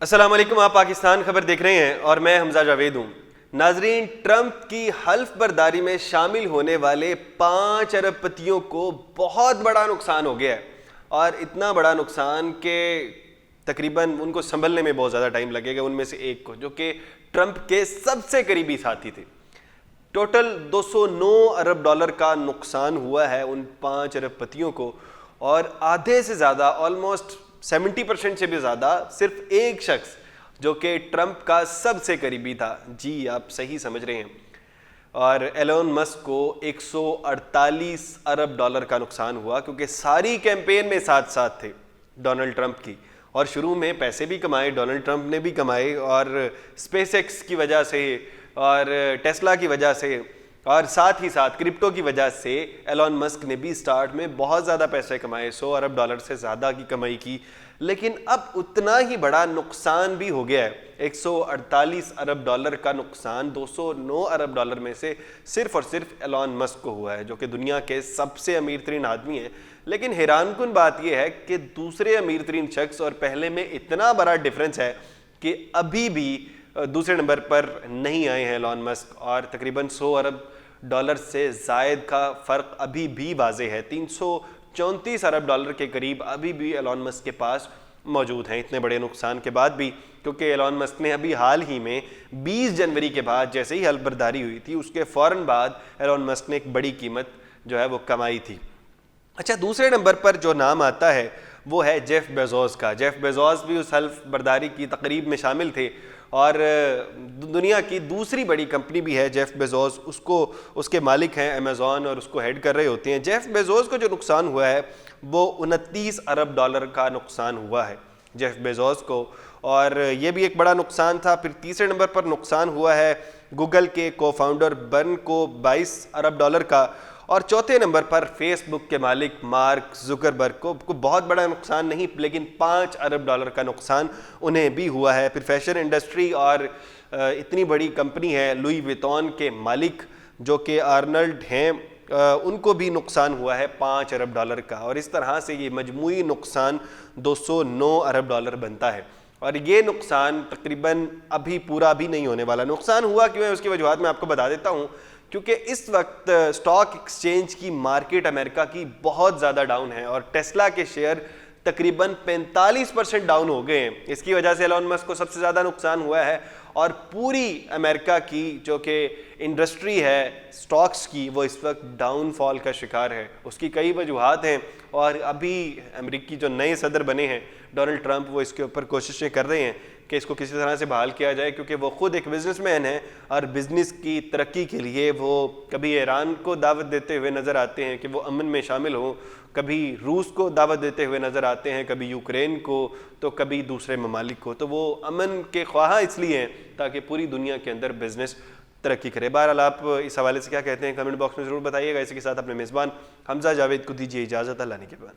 अस्सलाम वालेकुम। आप पाकिस्तान खबर देख रहे हैं और मैं हमजा जावेद हूँ। नाजरीन, ट्रंप की हल्फ बर्दारी में शामिल होने वाले 5 अरबपतियों को बहुत बड़ा नुकसान हो गया है, और इतना बड़ा नुकसान कि तकरीबन उनको संभलने में बहुत ज़्यादा टाइम लगेगा। उनमें से एक को, जो कि ट्रंप के सबसे करीबी साथी थे, टोटल 209 अरब डॉलर का नुकसान हुआ है उन 5 अरबपतियों को, और आधे से ज़्यादा, ऑलमोस्ट 70% से भी ज़्यादा, सिर्फ एक शख्स जो कि ट्रंप का सबसे करीबी था। जी, आप सही समझ रहे हैं। और एलोन मस्क को 148 अरब डॉलर का नुकसान हुआ, क्योंकि सारी कैंपेन में साथ साथ थे डोनाल्ड ट्रंप की, और शुरू में पैसे भी कमाए, डोनाल्ड ट्रंप ने भी कमाए, और स्पेसएक्स की वजह से और टेस्ला की वजह से और साथ ही साथ क्रिप्टो की वजह से एलोन मस्क ने भी स्टार्ट में बहुत ज़्यादा पैसे कमाए, 100 अरब डॉलर से ज़्यादा की कमाई की। लेकिन अब उतना ही बड़ा नुकसान भी हो गया है। 148 अरब डॉलर का नुकसान 209 अरब डॉलर में से सिर्फ और सिर्फ एलोन मस्क को हुआ है, जो कि दुनिया के सबसे अमीर तरीन आदमी है। लेकिन हैरानकुन बात यह है कि दूसरे अमीर तरीन शख्स और पहले में इतना बड़ा डिफरेंस है कि अभी भी दूसरे नंबर पर नहीं आए हैं एलोन मस्क, और तकरीबन 100 अरब डॉलर से जायद का फ़र्क अभी भी वाज़ेह है। 334 अरब डॉलर के करीब अभी भी एलोन मस्क के पास मौजूद हैं, इतने बड़े नुकसान के बाद भी। क्योंकि एलोन मस्क ने अभी हाल ही में 20 जनवरी के बाद, जैसे ही हल्फबर्दारी हुई थी, उसके फ़ौरन बाद एलोन मस्क ने एक बड़ी कीमत जो है वो कमाई थी। अच्छा, दूसरे नंबर पर जो नाम आता है वो है जेफ बेजोस का। जेफ बेजोस भी उस हल्फ बर्दारी की तकरीब में शामिल थे, और दुनिया की दूसरी बड़ी कंपनी भी है जेफ बेजोस, उसको उसके मालिक हैं अमेज़ॉन, और उसको हेड कर रहे होते हैं। जेफ बेजोस को जो नुकसान हुआ है वो 29 अरब डॉलर का नुकसान हुआ है जेफ बेजोस को, और ये भी एक बड़ा नुकसान था। फिर तीसरे नंबर पर नुकसान हुआ है गूगल के को फाउंडर बर्न को 22 अरब डॉलर का, और चौथे नंबर पर फेसबुक के मालिक मार्क जुकरबर्ग को बहुत बड़ा नुकसान नहीं, लेकिन 5 अरब डॉलर का नुकसान उन्हें भी हुआ है। फिर फैशन इंडस्ट्री और इतनी बड़ी कंपनी है लुई वितौन के मालिक जो कि आर्नल्ड हैं, उनको भी नुकसान हुआ है 5 अरब डॉलर का, और इस तरह से ये मजमूई नुकसान 209 अरब डॉलर बनता है। और ये नुकसान तकरीबन अभी पूरा भी नहीं होने वाला। नुकसान हुआ क्यों है उसकी वजूहत मैं आपको बता देता हूँ। क्योंकि इस वक्त स्टॉक एक्सचेंज की मार्केट अमेरिका की बहुत ज़्यादा डाउन है, और टेस्ला के शेयर तकरीबन 45% डाउन हो गए हैं। इसकी वजह से एलोन मस्क को सबसे ज़्यादा नुकसान हुआ है, और पूरी अमेरिका की जो कि इंडस्ट्री है स्टॉक्स की, वो इस वक्त डाउनफॉल का शिकार है। उसकी कई वजूहात हैं, और अभी अमेरिकी जो नए सदर बने हैं डोनाल्ड ट्रंप, वो इसके ऊपर कोशिशें कर रहे हैं कि इसको किसी तरह से बहाल किया जाए, क्योंकि वो खुद एक बिजनेसमैन है, और बिज़नेस की तरक्की के लिए वो कभी ईरान को दावत देते हुए नज़र आते हैं कि वो अमन में शामिल हो, कभी रूस को दावत देते हुए नज़र आते हैं, कभी यूक्रेन को, तो कभी दूसरे ममालिक को। तो वो अमन के ख्वाहा इसलिए हैं ताकि पूरी दुनिया के अंदर बिज़नेस तरक्की करे। बहरहाल, आप इस हवाले से क्या कहते हैं कमेंट बॉक्स में ज़रूर बताइएगा। इसी के साथ अपने मेज़बान हमजा जावेद को दीजिए इजाज़त। अल्लाह ने के बाद।